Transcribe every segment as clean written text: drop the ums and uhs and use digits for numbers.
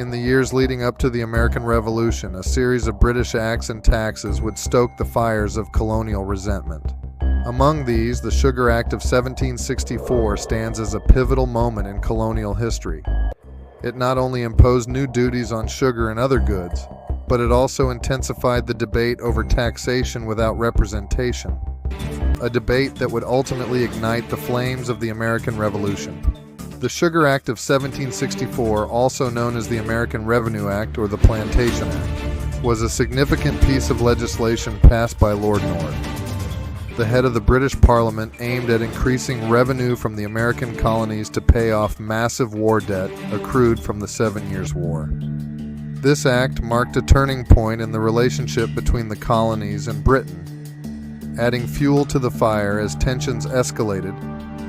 In the years leading up to the American Revolution, a series of British acts and taxes would stoke the fires of colonial resentment. Among these, the Sugar Act of 1764 stands as a pivotal moment in colonial history. It not only imposed new duties on sugar and other goods, but it also intensified the debate over taxation without representation, a debate that would ultimately ignite the flames of the American Revolution. The Sugar Act of 1764, also known as the American Revenue Act or the Plantation Act, was a significant piece of legislation passed by Lord North, the head of the British Parliament, aimed at increasing revenue from the American colonies to pay off massive war debt accrued from the 7 Years' War. This act marked a turning point in the relationship between the colonies and Britain, adding fuel to the fire as tensions escalated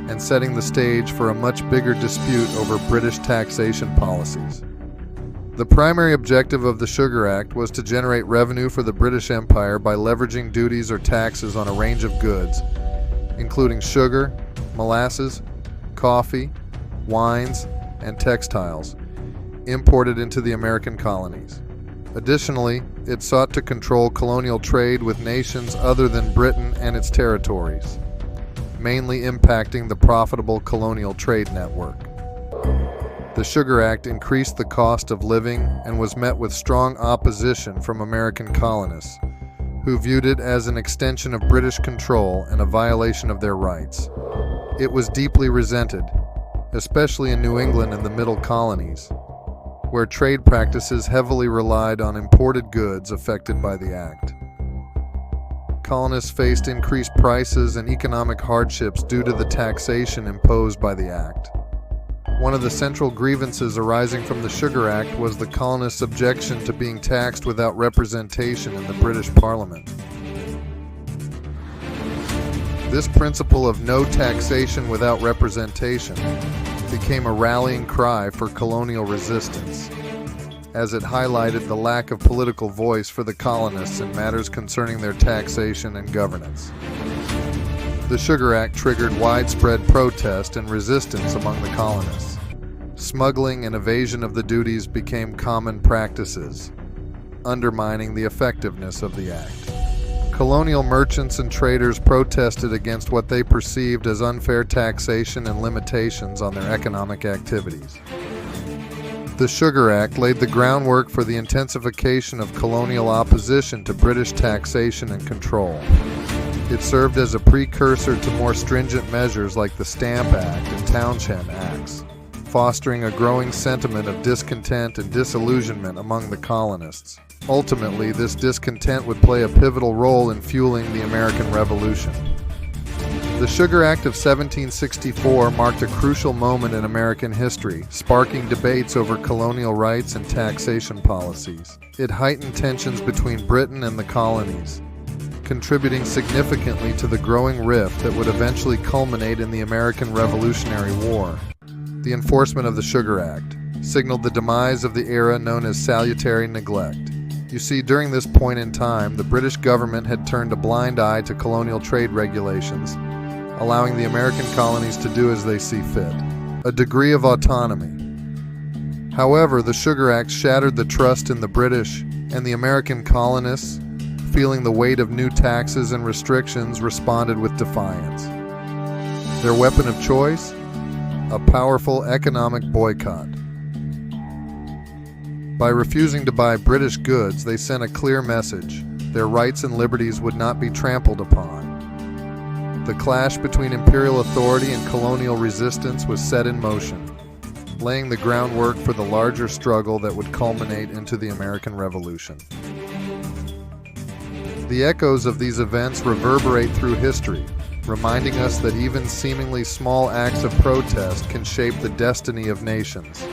and setting the stage for a much bigger dispute over British taxation policies. The primary objective of the Sugar Act was to generate revenue for the British Empire by leveraging duties or taxes on a range of goods, including sugar, molasses, coffee, wines, and textiles, imported into the American colonies. Additionally, it sought to control colonial trade with nations other than Britain and its territories, mainly impacting the profitable colonial trade network. The Sugar Act increased the cost of living and was met with strong opposition from American colonists, who viewed it as an extension of British control and a violation of their rights. It was deeply resented, especially in New England and the Middle Colonies, where trade practices heavily relied on imported goods affected by the act. Colonists faced increased prices and economic hardships due to the taxation imposed by the act. One of the central grievances arising from the Sugar Act was the colonists' objection to being taxed without representation in the British Parliament. This principle of no taxation without representation became a rallying cry for colonial resistance, as it highlighted the lack of political voice for the colonists in matters concerning their taxation and governance. The Sugar Act triggered widespread protest and resistance among the colonists. Smuggling and evasion of the duties became common practices, undermining the effectiveness of the act. Colonial merchants and traders protested against what they perceived as unfair taxation and limitations on their economic activities. The Sugar Act laid the groundwork for the intensification of colonial opposition to British taxation and control. It served as a precursor to more stringent measures like the Stamp Act and Townshend Acts, fostering a growing sentiment of discontent and disillusionment among the colonists. Ultimately, this discontent would play a pivotal role in fueling the American Revolution. The Sugar Act of 1764 marked a crucial moment in American history, sparking debates over colonial rights and taxation policies. It heightened tensions between Britain and the colonies, contributing significantly to the growing rift that would eventually culminate in the American Revolutionary War. The enforcement of the Sugar Act signaled the demise of the era known as salutary neglect. You see, during this point in time, the British government had turned a blind eye to colonial trade regulations, allowing the American colonies to do as they see fit, a degree of autonomy. However, the Sugar Act shattered the trust in the British, and the American colonists, feeling the weight of new taxes and restrictions, responded with defiance. Their weapon of choice? A powerful economic boycott. By refusing to buy British goods, they sent a clear message: their rights and liberties would not be trampled upon. The clash between imperial authority and colonial resistance was set in motion, laying the groundwork for the larger struggle that would culminate into the American Revolution. The echoes of these events reverberate through history, reminding us that even seemingly small acts of protest can shape the destiny of nations.